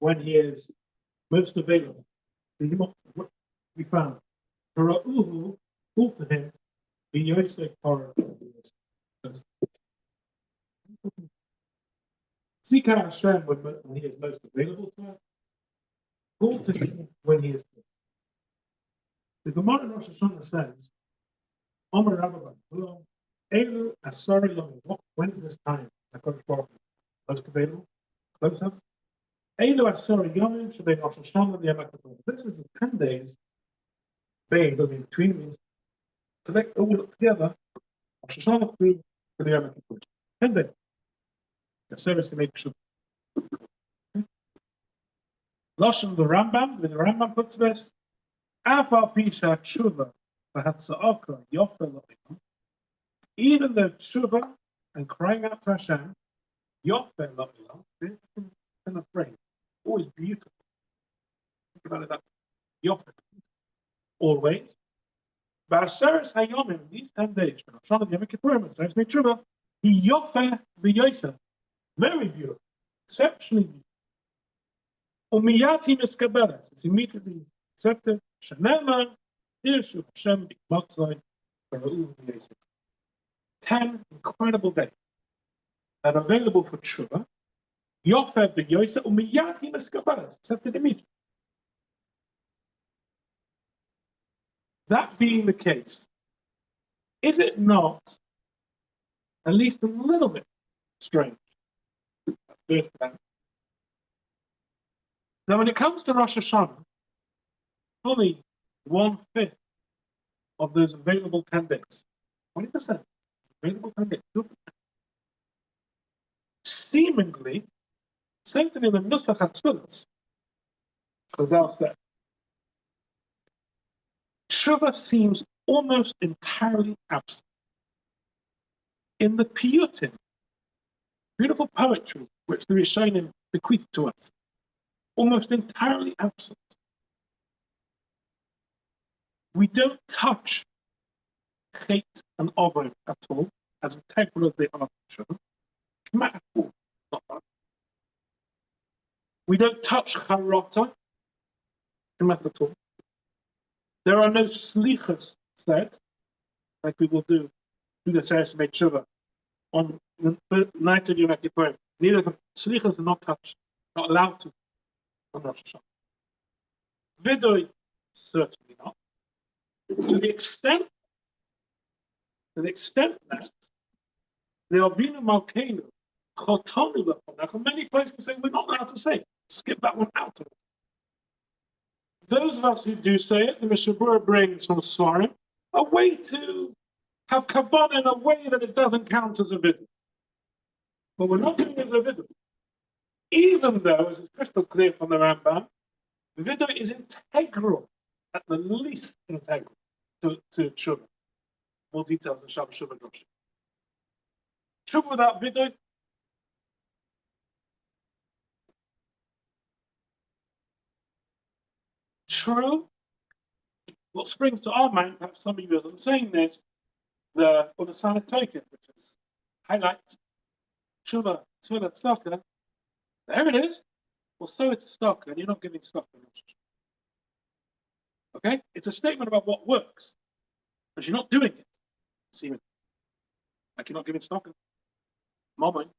when he is most available. We found Para'uhu, call to him, the Yosef Torah. Seek out Hashem when he is most available to us. Call to him when he is good. The Gemara in Rosh Hashanah says, Omer Rabbi, Elul Asari Yom. When is this time? Most available? Close us. Elul Asari Yom should be Rosh Hashanah and Yom Kippur. This is the 10 days. Being in between means collect all together. Rosh Hashanah through to the Yom Kippur. 10 days. The service to make sure. Lashon the Rambam, when the Rambam puts this, Afal Pisha Tshuva, even though Tshuva and crying out to Hashem, Yofer La'ilam, in the phrase, always beautiful. Think about it that way. Yofer, always. Ba'aseres Hayomim, these 10 days, when Rosh Hashanah Yom Kippurim, so make Tshuva, he Yofer v'Yosef, very beautiful, exceptionally beautiful. Umiyati miskaberes, it's immediately accepted. Shanema, Teshuva Hashem b'Matzai, Para'uhu v'Yosef. 10 incredible days that are available for Tshuva. Yofer v'Yosef umiyati miskaberes, accepted immediately. That being the case, is it not at least a little bit strange? First time. Now, when it comes to Rosh Hashanah, fully 1/5 of those available 10 days, 20% available 10 days, 2%. Seemingly, same thing in the Nusach HaTfilos, Chazal said, Tshuva seems almost entirely absent. In the Piyutim, beautiful poetry which the Rishonim bequeathed to us, almost entirely absent. We don't touch Chet and Ovod at all, as integral as they are to Tshuva. We don't touch Charota at all. There are no slichas said, like we will do through the Seres Mei Tshuva on the night of Yom Kippur. Neither of them, slichas are not touched, not allowed to on Rosh Hashanah. Vidui, certainly not. To the extent that the Avinu Malkeinu, Chotonu Lefanacha, many places say we're not allowed to say. Skip that one out of it. Those of us who do say it, the Mishabura brings from Svarim, a way to have kavanah in a way that it doesn't count as a vidui. But we're not doing it as a vidui. Even though, as is crystal clear from the Rambam, vidui is integral, at the least integral, to Tshuva. More details in Shabbat Shuvah Rosh. Tshuva without vidui, true. What springs to our mind, perhaps some of you, as I'm saying this, the Unasana token, which is highlights Tshuva, Tzvila, Tzedakah. There it is. Well, so it's stock, and you're not giving stock in Rosh Hashanah. Okay? It's a statement about what works, but you're not doing it. See, like you're not giving stock in Moment.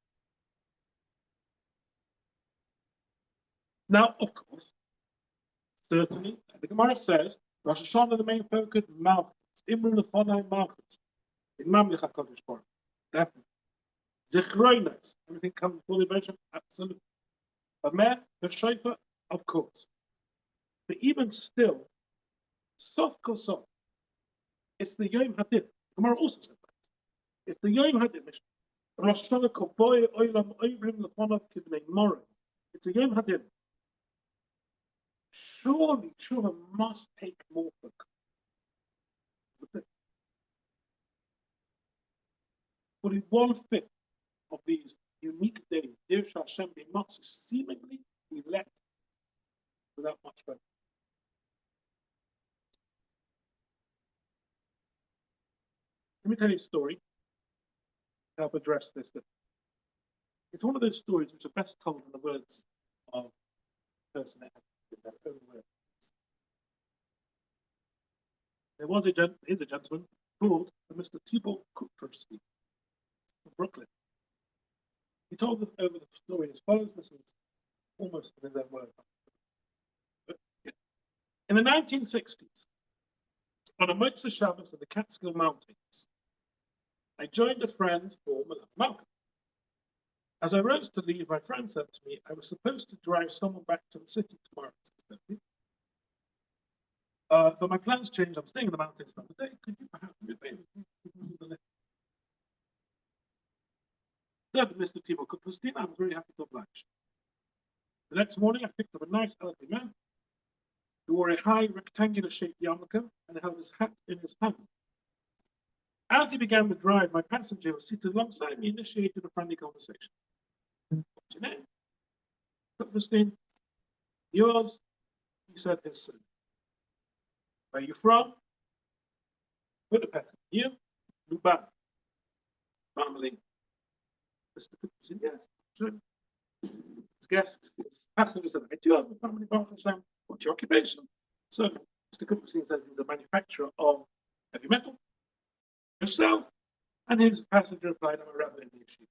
Now, of course, certainly, the Gemara says, Rosh Hashanah, the main focus, Malchus. Imru Lefonai Malchus. In Mamlich HaKadosh Baruch. Definitely. Zichroinos. Everything comes before the emotion? Absolutely. But Mer, the Shofar, of course. But even still, Sof Kosov, it's the Yom Hadin. The Gemara also said that. It's the Yom Hadin. Rosh Hashanah Koboy Oilam Oivrim Lefonov Kibnei Morim. It's a Yom Hadin. Surely Tshuva must take more focus. But in 1/5 of these unique days, Dir Hashem B'Matz seemingly we let without much focus. Let me tell you a story to help address this. It's one of those stories which are best told in the words of person that had their own way. There was a gentleman called Mr. Thibault Kupferstein from Brooklyn. He told over the story as follows. This is almost in his own word. In the 1960s, on a Motzei Shabbos in the Catskill Mountains, I joined a friend for Malcolm. As I rose to leave, my friend said to me, I was supposed to drive someone back to the city tomorrow at 6:30. But my plans changed. I'm staying in the mountains another day. Could you perhaps be available to the lift? Said Mr. Thibault Kupferstein, I was very happy to oblige. The next morning, I picked up a nice elderly man who wore a high rectangular-shaped yarmulke and held his hat in his hand. As he began the drive, my passenger was seated alongside me, initiated a friendly conversation. What's your name? Rubinstein. Yours? He said his son. Where are you from? Budapest. You? Luban. Family? Mr. Rubinstein, yes. Sure. His guest, his passenger said, I do have a family, Baruch. What's your occupation? So Mr. Rubinstein says he's a manufacturer of heavy metal. Yourself? And his passenger replied, I'm a rabbi in the yeshiva.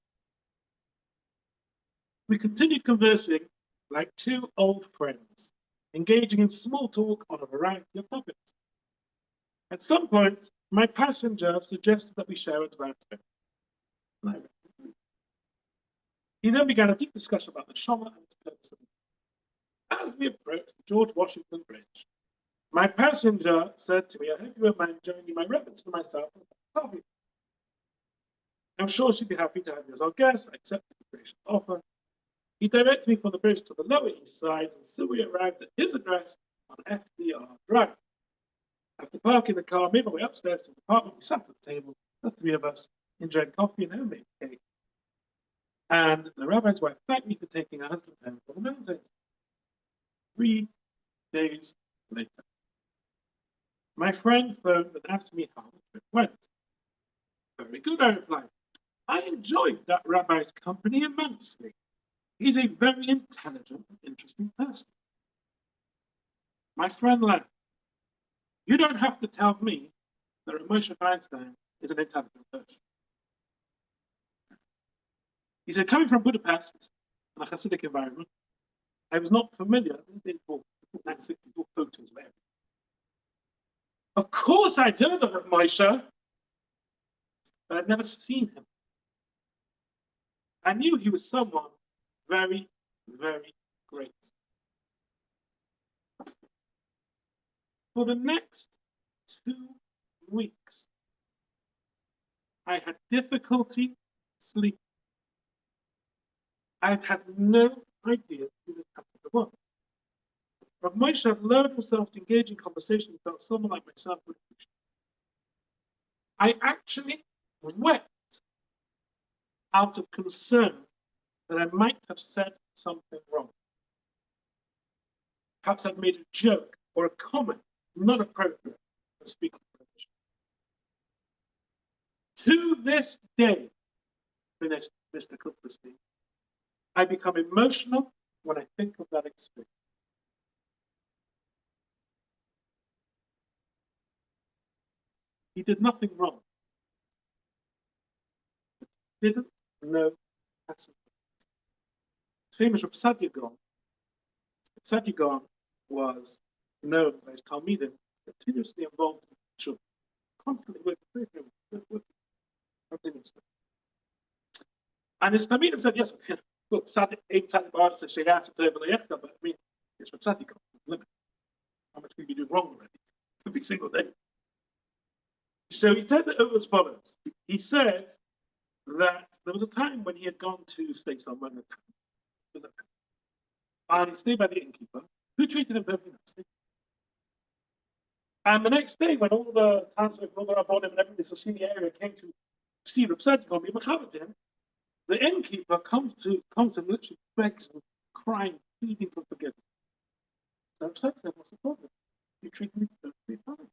We continued conversing like two old friends, engaging in small talk on a variety of topics. At some point, my passenger suggested that we share a devout together. He then began a deep discussion about the Shema and its purpose. As we approached the George Washington Bridge, my passenger said to me, I hope you won't mind joining my reverence to myself and coffee. I'm sure she'd be happy to have you as our guest. I accepted the gracious offer. He directed me from the bridge to the Lower East Side, and so we arrived at his address on FDR Drive. After parking the car, made my way upstairs to the apartment. We sat at the table, the three of us, enjoying coffee and homemade cake. And the rabbi's wife thanked me for taking her husband home from the mountains. 3 days later, my friend phoned and asked me how the trip went. Very good, I replied. I enjoyed that rabbi's company immensely. He's a very intelligent and interesting person. My friend laughed. You don't have to tell me that Moshe Feinstein is an intelligent person. He said, coming from Budapest, in a Hasidic environment, I was not familiar with the 1964 photos of him. Of course, I'd heard of Moshe, but I'd never seen him. I knew he was someone very, very great. For the next 2 weeks, I had difficulty sleeping. I had no idea who this pastor was. But Moshe had allowed himself to engage in conversation without someone like myself would appreciate. I actually wept out of concern that I might have said something wrong. Perhaps I'd made a joke or a comment not appropriate for speaking to this day, finished Mr. Kupferstein, I become emotional when I think of that experience. He did nothing wrong. He didn't know passing. Famous Rabbi Gaon was known by his Talmidim, continuously involved in Teshuva, constantly working continuously. And his Talmidim said, yes, look, Tzaddik ain't Tzaddik Bar says Sheyatz to but I mean, it's Rabbi Tzaddik limit. How much can you do wrong already? Every single day. So he said that it was as follows. He said that there was a time when he had gone to stay somewhere in the town, and he stayed by the innkeeper, who treated him perfectly nicely. And the next day, when all the townsfolk, all the rabbonim and everybody in the area came to see Reb Tzaddik on him, the innkeeper comes and literally begs and crying, pleading for forgiveness. So Reb Tzaddik said, what's the problem? You treated me perfectly fine.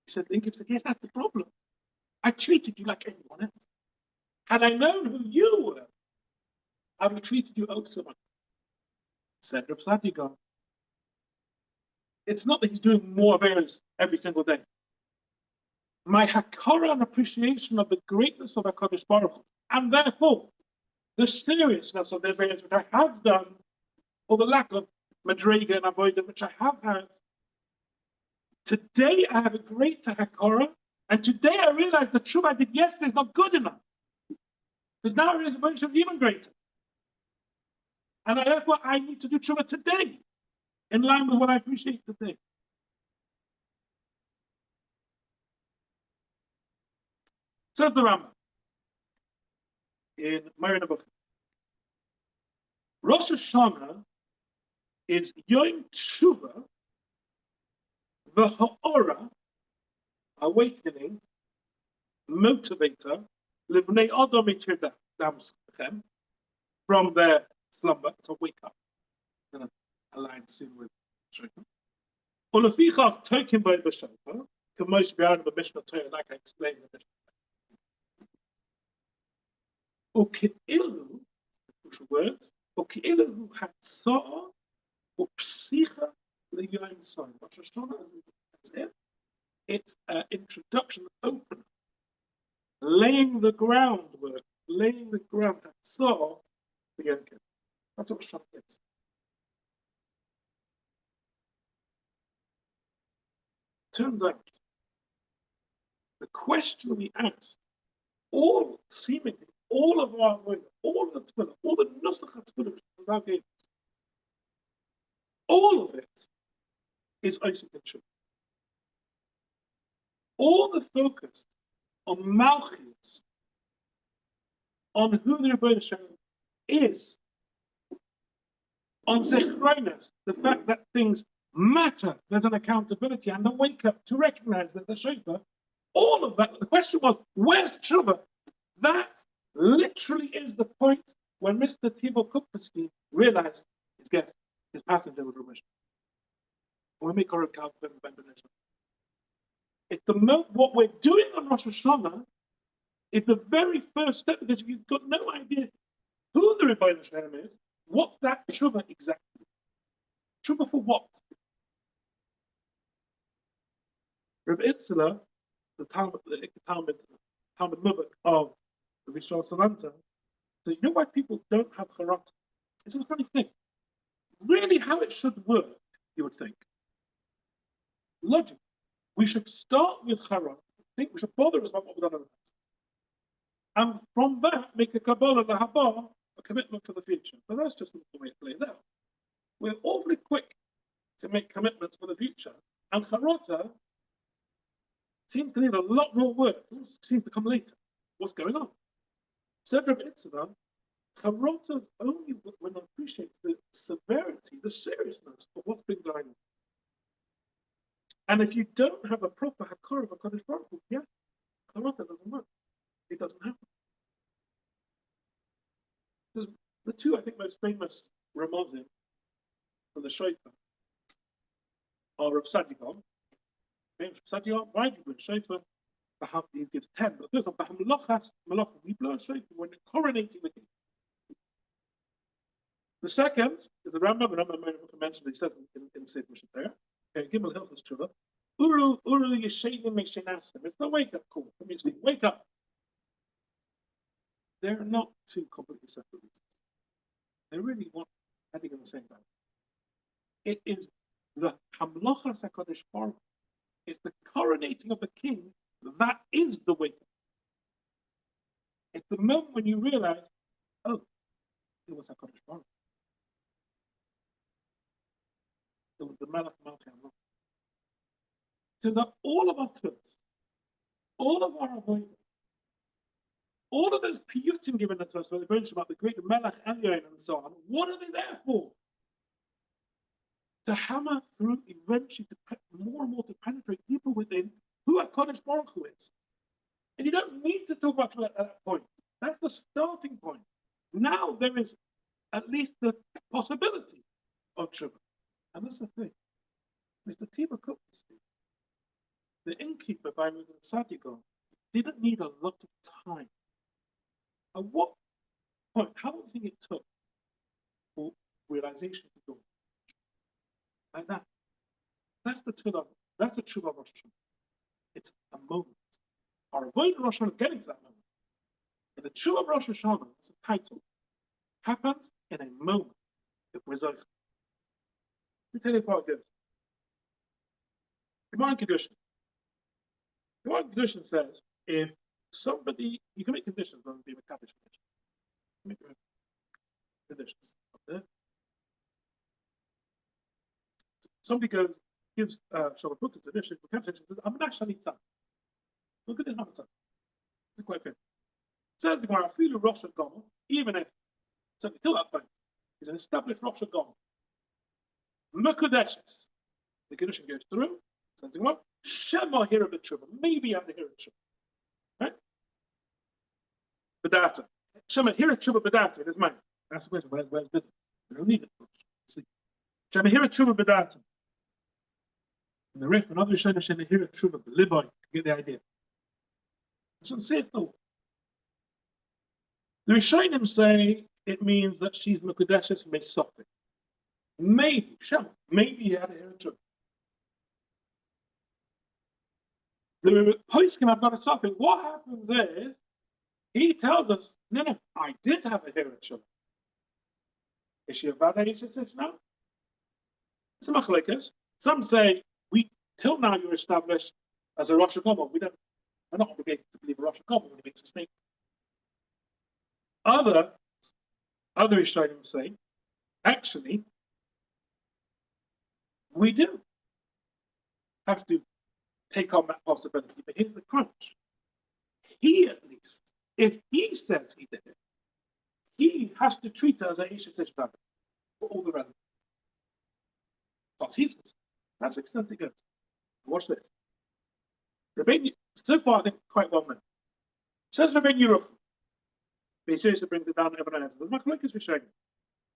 He said, the innkeeper said, yes, that's the problem. I treated you like anyone else. Had I known who you were, I would have treated you oh so much. Said Reb Sadigan, it's not that he's doing more Averas every single day. My hakara and appreciation of the greatness of HaKadosh Baruch Hu, and therefore the seriousness of the Averas which I have done, or the lack of Madrega and Avodah which I have had, today I have a greater hakara, and today I realize the Tshuva I did yesterday is not good enough. Because now it is a bunch of even greater. And therefore I need to do Tshuva today, in line with what I appreciate today. Says the Rambam in Marina Bukhari. Rosh Hashanah is Yom Tshuva, the Ha'ora, awakening, motivator, Livnei Adam Mitir from their slumber to wake up. Aligned soon with Shofar. Olafichach taken by the Shofar, Kamosh Bi'an the Mishnah Torah, like I explained in the Mishnah. Uki'ilu, which words, Uki'ilu Hatzah, Upsicha L'Yom Son. Rosh Hashanah is it. It's an introduction, opener, laying the groundwork, laying the ground, Hatzah, the Yom Kippur. That's what Rosh Hashanah is. Turns out, the question we asked, seemingly, all of our avodah, all of the tefillah, all the nusach tefillah, all of it is Isaac and Shua. All the focus on Malchus, on who the Rebbe is, on Zechronos, the fact that things matter, there's an accountability and a wake up to recognize that the Shofar, all of that. The question was, where's Tshuva? That literally is the point when Mr. Tibo Kupferstein realized his guest, his passenger was Rubinstein. We make our account for it's the what we're doing on Rosh Hashanah is the very first step, because if you've got no idea who the Rebbe is, what's that Tshuva exactly? Tshuva for what? Rabbi Itzela, the Talmud Mubak of the Rishon Salanta, so you know why people don't have Charata? It's a funny thing. Really, how it should work, you would think. Logic. We should start with Charata. Think we should bother us about what we've done in the past. And from that, make a Kabbalah, the Haba, a commitment for the future. But that's just not the way it plays out. We're awfully quick to make commitments for the future. And Charata seems to need a lot more work. It seems to come later. What's going on? Said Rabbi Itzvah, Charata only when I appreciate the severity, the seriousness of what's been going on. And if you don't have a proper Hakor of a Kodesh Baruch Hu, yeah, Charata doesn't work. It doesn't happen. The two, I think, most famous Ramazim for the Shofar are Reb Sadigan. Sadigan, why do you bring Shofar? He gives 10, but first of all, we blow a Shofar when coronating the king. The second is the Rambam, and Rambam mentioned, he says in the Sefer Mishnah there, Gimel Hilchos Tshuva, Uru Yeshayim Meshenasim. It's the wake up call. Wake up. They're not two completely separate reasons. They really want heading in the same direction. It is the Hamlochas HaKadosh Baruch. It's the coronating of the king that is the wake up. It's the moment when you realize, oh, it was HaKadosh Baruch. It was the Melech Malchei Hamloch. So that all of our tools, all of our avoidance, all of those piyutim given to us, where they mention about the great Melech Elyon and so on, what are they there for? To hammer through, eventually, to more and more to penetrate deeper within who HaKadosh Baruch Hu is. And you don't need to talk about Tshuva at that point. That's the starting point. Now there is at least the possibility of Tshuva. And that's the thing. Mr. Tiba Kupferstein, the innkeeper by Mr. Sadigan, didn't need a lot of time. At what point, how long do you think it took for realization to dawn. Like that. That's the Teshuva. That's the Teshuva of Rosh Hashanah. It's a moment. Our avoid Rosh Hashanah is getting to that moment. And the Teshuva of Rosh Hashanah, as a title, happens in a moment of Rizach. Let me tell you how it goes. Gemara Kedushin. Gemara Kedushin says if somebody, you can make conditions on the Mekadosh condition. Make conditions. Okay? Somebody gives Shalaput to this, says, I'm not actually time. Look at this number time. It's quite fair. Says the Gemara, feel Rosh Hashanah, even if, so until that point, he's an established Rosh Hashanah. Mekudeshes. The condition goes through, says the Gemara, Shema Hira B'Tshuva, maybe I hear a Tshuva. Right? B'data. Shema Hira Tshuva B'data, it is mine. That's the question, where's B'data? We don't need it. See. Shema Hira Tshuva B'data. And the rest, another Shema Hira Tshuva B'Liboy, get the idea. I shouldn't say it though. The Rishonim say it means that she's Mekudeshes Mesopik. Maybe, Shema, maybe he had a Hira Tshuva. The Poskim have got a Sopik. What happens is, he tells us, no, I did have a Hira Tshuva. Is she a Vada Yisrael? No. It's a Machlekas. Some say, till now you're established as a Rosh Hashanah. We're not obligated to believe a Rosh Hashanah when it makes a statement. Other Rishonim say, actually, we do have to take on that possibility. But here's the crunch. He, at least, if he says he did it, he has to treat her as a Isha Tishbab for all the relevant. That's his. That's the extent it goes. Watch this. Rabbi, so far, I think quite well meant. Says Rabbi Yerucham. He seriously brings it down to everyone else. There's my colleagues for showing.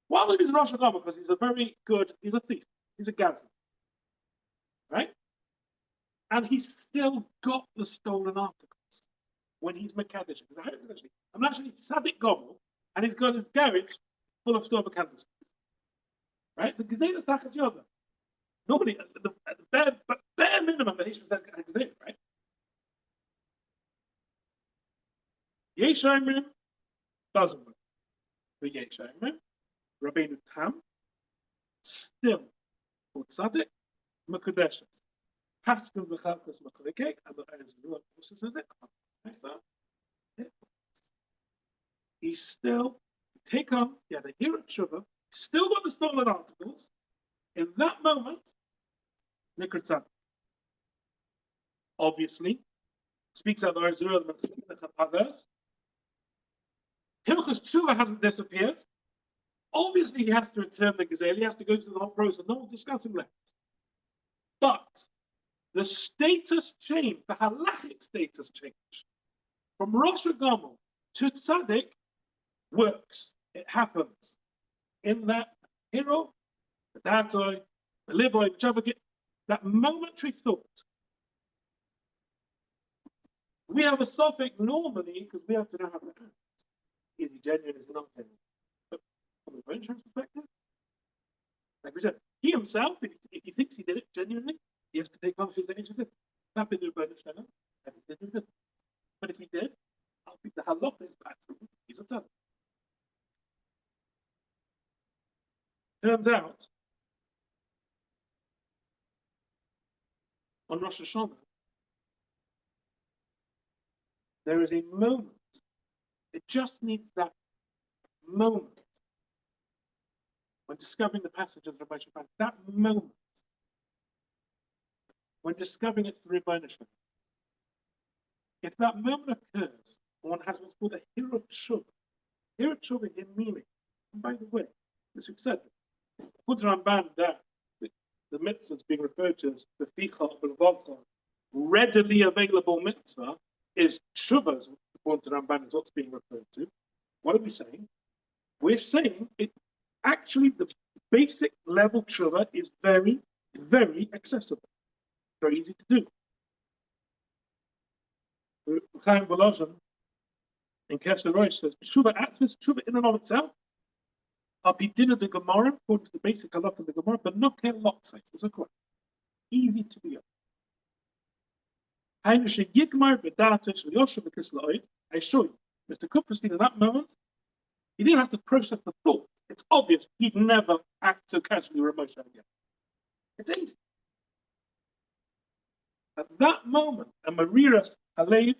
While he's in Rosh Hashanah, because he's a very good, he's a thief, he's a gazelle. Right? And he's still got the stolen articles when he's Mekadosh. I'm actually Tzaddik Gomel, and he's got his garage full of stolen candlesticks. Right? The Gezeilah Tachas Yoda. Nobody, the bare minimum, the Hishmas Gezeilah, right? Yesh Omrim doesn't work. But Yesh Omrim, Rabbeinu Tam, still for Tzaddik, Mekudeshes. Pascal the Chalkas Mekudekek, and the Eretz Yisrael also says it. He's still, take on, yeah, the Hira Tshuva, still got the stolen articles. In that moment, Nikr Tzaddik. Obviously, speaks out the Eretz Yisrael and others. Hilchas Tshuva hasn't disappeared. Obviously, he has to return the gazelle. He has to go through the whole process. No one's discussing that. But the status change, the halachic status change, from Rosh Hashanah to Tzaddik works. It happens. In that hero, the datoi, the liboy, whichever, that momentary thought. We have a suffix normally because we have to know how to act. Is he genuine? Is he not genuine? But from the insurance perspective, like we said, he himself, if he thinks he did it genuinely, he has to take off his insurance. That been Rubinstein, and he didn't. But if he did, I'll think the halach is back. He's a tzaddik. Turns out, on Rosh Hashanah, there is a moment. It just needs that moment when discovering the passage of the Rabbi Shaphan. That moment when discovering it's the Rabbi Shaphan. If that moment occurs, one has what's called a Hira Tshuva. Hira Tshuva in meaning. And by the way, as we've said, Put Ramban that the mitzvah is being referred to as the Ficha B'Lvavcha, readily available mitzvah, is Tshuvas, according to Ramban, is what's being referred to. What are we saying? We're saying it actually, the basic level Tshuva is very, very accessible, very easy to do. Chaim in Kesher Rosh says, Tshuva Atzmis, Tshuva in and of itself, I'll be dinner the Gemara, according to the basic halach of the Gemara, but not care lot size. It's okay. Easy to be up. I show you, Mr. Kupferstein, in that moment, he didn't have to process the thought. It's obvious he'd never act so casually with Moshe again. It's easy. At that moment, a Mariras Halev,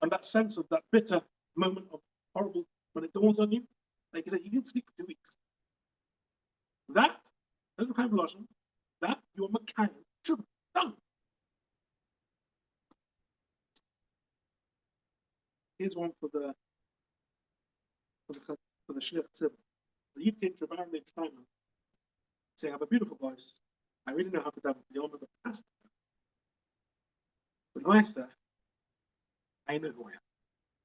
and that sense of that bitter moment of horrible, when it dawns on you, like he said, you didn't sleep for 2 weeks. That you're Makayim, Tshuva, done. Here's one for the Shliach Tzibur. The Yid came to Rabbi named Chaim, saying, I have a beautiful voice. I really know how to daven for the honor of the pastor. But Meister, I know who I am.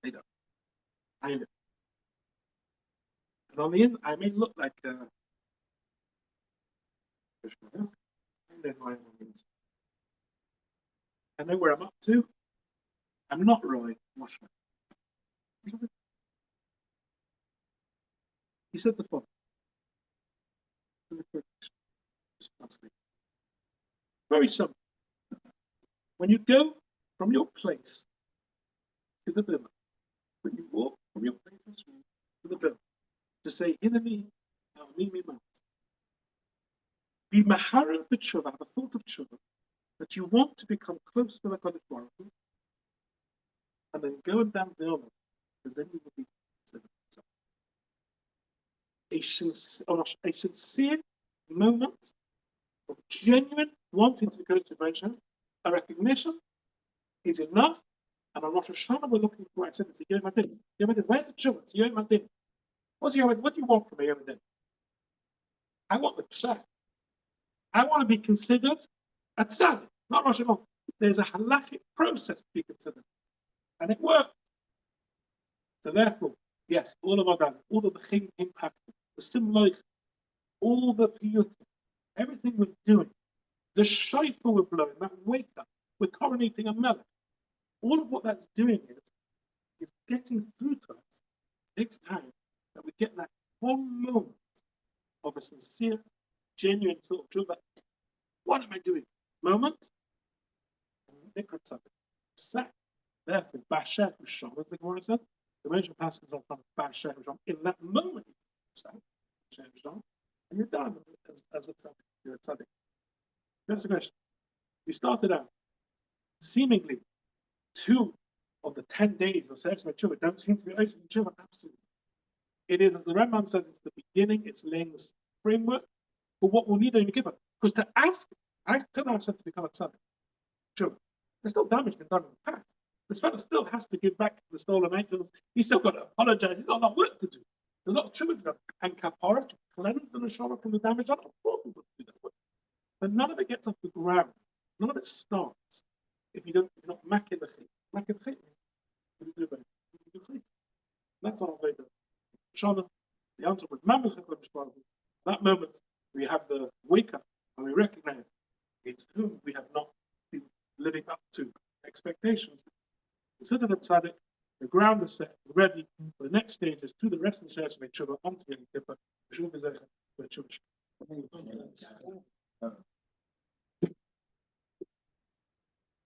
They don't. I know. And on the end, I may look like I know who I am on the inside. I know where I'm up to. I'm not Roy. He said the following. Very simple. When you go from your place to the villa, when you walk from your place to the villa, to say, Hinami, Mimi Mount, be Mahara B'Tshuva, have a thought of Tshuva, that you want to become close to the Kodesh Baruch Hu, and then go and down the honor, because then you will be considered. A sincere moment of genuine wanting to go to Moshe, a recognition is enough. And on Rosh Hashanah, we're looking for, I said, it's a Yom Adin. Yom Adin, where's the Tshuva? It's Yom Adin. What's Yom Adin? What do you want from a Yom Adin? I want the Pshat. I want to be considered a tzaddik, not Rosh Hashanah. There's a halachic process to be considered. And it works. So therefore, yes, all of our davening, all of the ching impact, the symbolic, all the piyutim, everything we're doing, the shofar we're blowing, that wake up, we're coronating a melech. All of what that's doing is getting through to us. It takes time that we get that one moment of a sincere, genuine thought of truth. What am I doing? Moment. Therefore, Basher Rishon, as the Gemara said, the mention passes on from Basher Rishon. In that moment, and you're done as a tzaddik. You're a tzaddik. That's the question. We started out seemingly 2 of the 10 days of Sefer Tshuva don't seem to be Oisem Tshuva. Absolutely. It is, as the Rambam says, it's the beginning, it's laying the framework for what we'll need in the Kippur. Because to ask, I still have said to become a tzaddik. Tshuva. There's still damage been done in the past. This fellow still has to give back the stolen items. He's still got to apologize. He's got a lot of work to do. There's a lot of Tshuva to do. And kapara, to cleanse the neshama from the damage, I'm not important to do that work. But none of it gets off the ground. None of it starts if you're not making the chait. Making the chait means you do better. You do chait. That's our way to Shana. The answer was Mamluch HaKadosh. That moment we have the wake up and we recognize it's whom we have not been living up to expectations. Consider the tzaddik, the ground is set, ready for the next stages to the rest of the Sefer Tshuva onto Yom Kippur.